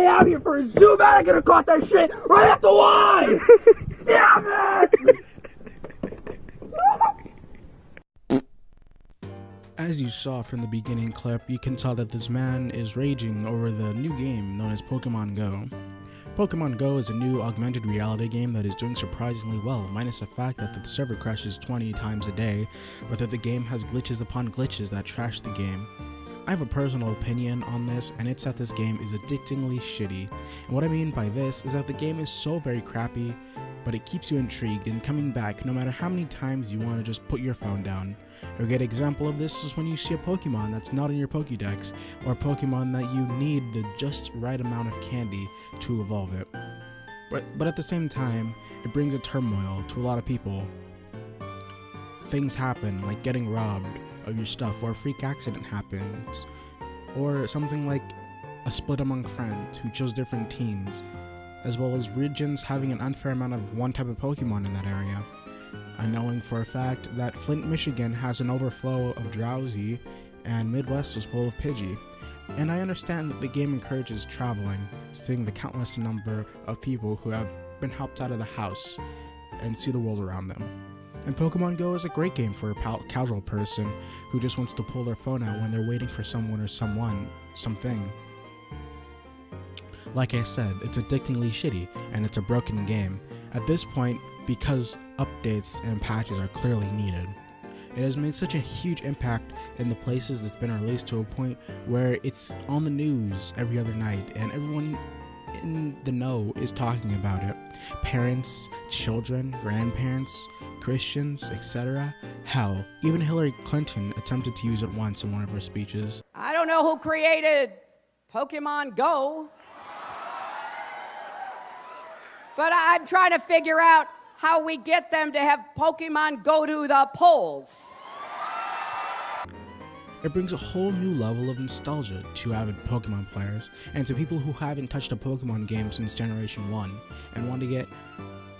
out here for a zoom out. I could have caught that shit right at the line. Damn it! As you saw from the beginning clip, you can tell that this man is raging over the new game known as Pokemon Go. Pokemon Go is a new augmented reality game that is doing surprisingly well, minus the fact that the server crashes 20 times a day, or that the game has glitches upon glitches that trash the game. I have a personal opinion on this, and it's that this game is addictingly shitty. And what I mean by this is that the game is so very crappy, but it keeps you intrigued and coming back no matter how many times you want to just put your phone down. A great example of this is when you see a Pokemon that's not in your Pokédex, or a Pokemon that you need the just right amount of candy to evolve it. But at the same time, it brings a turmoil to a lot of people. Things happen, like getting robbed of your stuff, or a freak accident happens, or something like a split among friends who chose different teams, as well as regions having an unfair amount of one type of Pokemon in that area. I'm knowing for a fact that Flint, Michigan has an overflow of Drowsy, and Midwest is full of Pidgey. And I understand that the game encourages traveling, seeing the countless number of people who have been helped out of the house and see the world around them. And Pokemon Go is a great game for a casual person who just wants to pull their phone out when they're waiting for someone or something. Like I said, it's addictingly shitty, and it's a broken game. At this point, because updates and patches are clearly needed. It has made such a huge impact in the places it's been released to a point where it's on the news every other night, and everyone in the know is talking about it. Parents, children, grandparents, Christians, etc. Hell, even Hillary Clinton attempted to use it once in one of her speeches. I don't know who created Pokemon Go, but I'm trying to figure out how we get them to have Pokemon go to the polls. It brings a whole new level of nostalgia to avid Pokemon players, and to people who haven't touched a Pokemon game since Generation 1, and want to get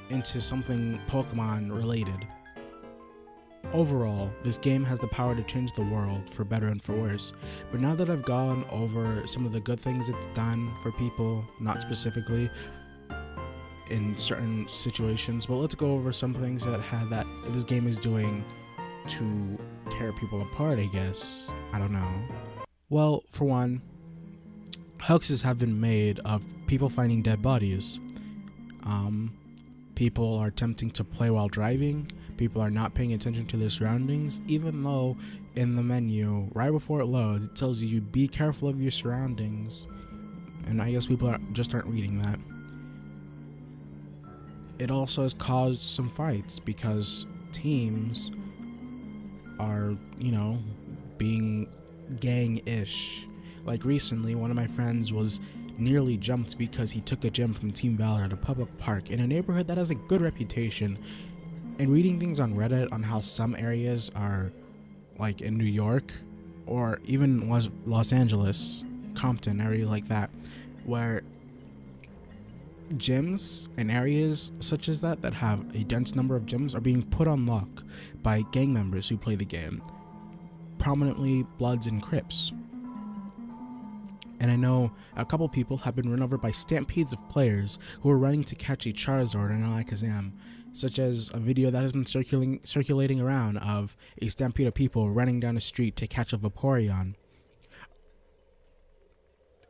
into something Pokemon related. Overall, this game has the power to change the world for better and for worse, but now that I've gone over some of the good things it's done for people, not specifically in certain situations, but let's go over some things that this game is doing to tear people apart, I guess. I don't know. Well, for one, hoaxes have been made of people finding dead bodies. People are attempting to play while driving. People are not paying attention to their surroundings, even though in the menu, right before it loads, it tells you be careful of your surroundings. And I guess people aren't reading that. It also has caused some fights because teams are, being gang-ish. Like recently, one of my friends was nearly jumped because he took a gym from Team Valor at a public park in a neighborhood that has a good reputation. And reading things on Reddit on how some areas are, like in New York, or even Los Angeles, Compton, area like that, where gyms and areas such as that have a dense number of gyms are being put on lock by gang members who play the game, prominently Bloods and Crips. And I know a couple people have been run over by stampedes of players who are running to catch a Charizard and Alakazam, such as a video that has been circulating around of a stampede of people running down a street to catch a Vaporeon.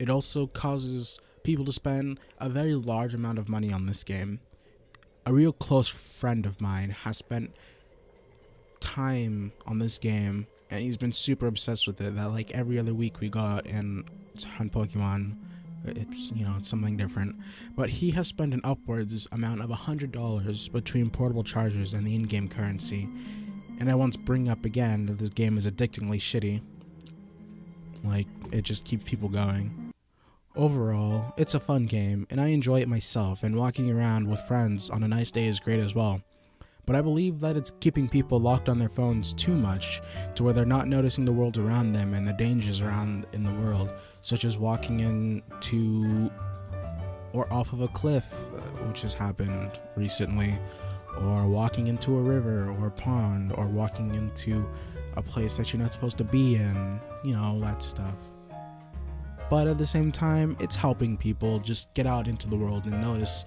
It also causes people to spend a very large amount of money on this game. A real close friend of mine has spent time on this game, and he's been super obsessed with it, that like every other week we go out and hunt Pokemon. It's something different, but he has spent an upwards amount of $100 between portable chargers and the in-game currency. And I once bring up again that this game is addictingly shitty. Like, it just keeps people going. Overall, it's a fun game, and I enjoy it myself, and walking around with friends on a nice day is great as well. But I believe that it's keeping people locked on their phones too much, to where they're not noticing the world around them and the dangers around in the world, such as walking into or off of a cliff, which has happened recently, or walking into a river or a pond, or walking into a place that you're not supposed to be in, that stuff. but at the same time, it's helping people just get out into the world and notice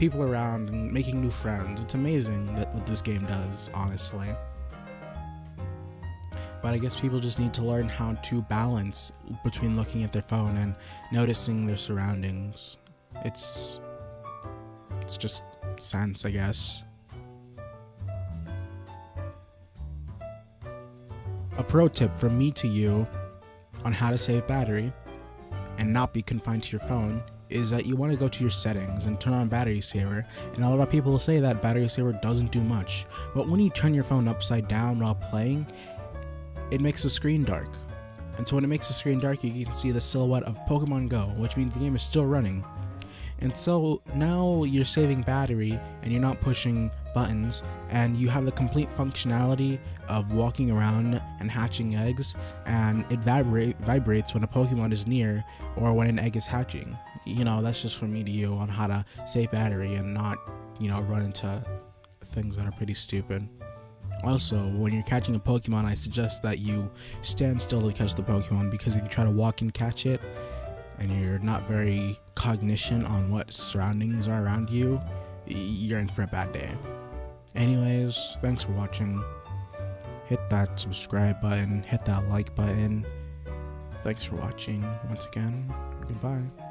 people around and making new friends. It's amazing that what this game does, honestly. But I guess people just need to learn how to balance between looking at their phone and noticing their surroundings. It's just sense, I guess. A pro tip from me to you on how to save battery and not be confined to your phone is that you want to go to your settings and turn on battery saver. And a lot of people will say that battery saver doesn't do much, but when you turn your phone upside down while playing, it makes the screen dark. And so when it makes the screen dark, you can see the silhouette of Pokemon Go, which means the game is still running. And so now you're saving battery and you're not pushing buttons, and you have the complete functionality of walking around and hatching eggs, and it vibrates when a Pokemon is near or when an egg is hatching. You know, that's just from me to you on how to save battery and not, run into things that are pretty stupid. Also, when you're catching a Pokemon, I suggest that you stand still to catch the Pokemon, because if you try to walk and catch it and you're not very cognizant on what surroundings are around you, you're in for a bad day. Anyways, thanks for watching. Hit that subscribe button, hit that like button. Thanks for watching once again. Goodbye.